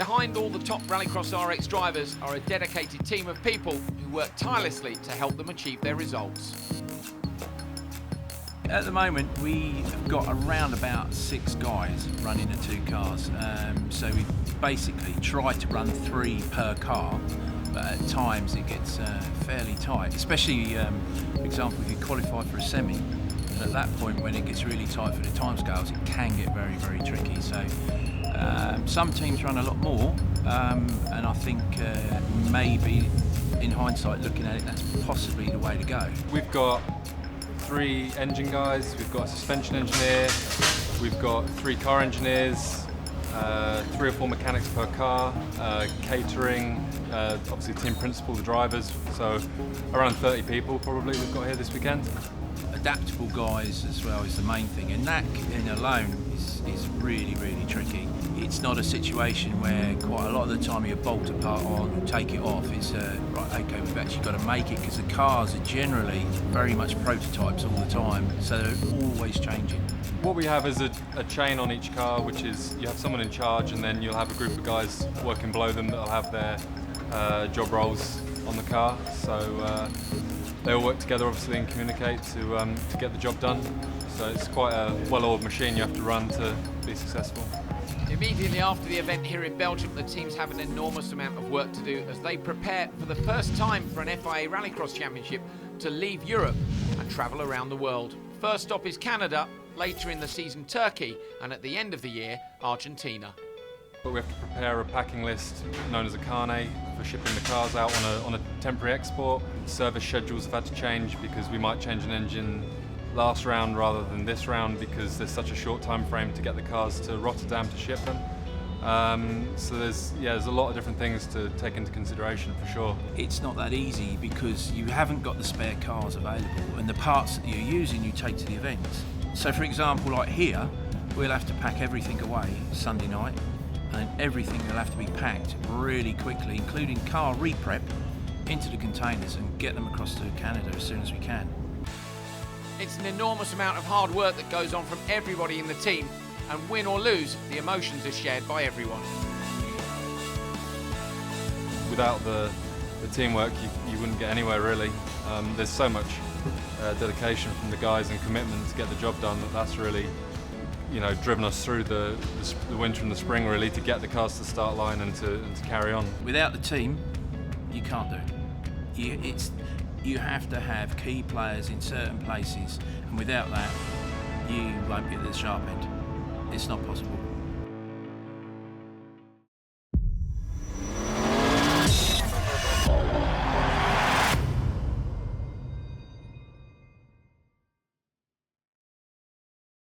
Behind all the top Rallycross RX drivers are a dedicated team of people who work tirelessly to help them achieve their results. At the moment, we've got around about 6 guys running the 2 cars. So we basically try to run 3 per car, but at times it gets fairly tight, especially, for example, if you qualify for a semi. At that point, when it gets really tight for the timescales, it can get very, very tricky. So some teams run a lot more, and I think maybe in hindsight, looking at it, that's possibly the way to go. We've got 3 engine guys, we've got a suspension engineer, we've got 3 car engineers, 3 or 4 mechanics per car, catering, obviously team principal, the drivers, so around 30 people probably we've got here this weekend. Adaptable guys as well is the main thing, and that in alone is really, really tricky. It's not a situation where quite a lot of the time you bolt a part on, take it off. It's right, okay, we've actually got to make it, because the cars are generally very much prototypes all the time, so they're always changing. What we have is a chain on each car, which is you have someone in charge, and then you'll have a group of guys working below them that'll have their job roles on the car. So they all work together, obviously, and communicate to get the job done. So it's quite a well-oiled machine you have to run to be successful. Immediately after the event here in Belgium, the teams have an enormous amount of work to do as they prepare for the first time for an FIA Rallycross Championship to leave Europe and travel around the world. First stop is Canada, later in the season Turkey, and at the end of the year, Argentina. But we have to prepare a packing list known as a carnet for shipping the cars out on a temporary export. Service schedules have had to change because we might change an engine last round rather than this round, because there's such a short time frame to get the cars to Rotterdam to ship them. So there's a lot of different things to take into consideration for sure. It's not that easy because you haven't got the spare cars available, and the parts that you're using you take to the events. So for example, like here, we'll have to pack everything away Sunday night, and everything will have to be packed really quickly, including car re-prep, into the containers and get them across to Canada as soon as we can. It's an enormous amount of hard work that goes on from everybody in the team, and win or lose, the emotions are shared by everyone. Without the teamwork, you wouldn't get anywhere really. There's so much dedication from the guys and commitment to get the job done that's really, driven us through the winter and the spring really, to get the cars to the start line and to carry on. Without the team, you can't do it. You have to have key players in certain places, and without that, you won't get to the sharp end. It's not possible.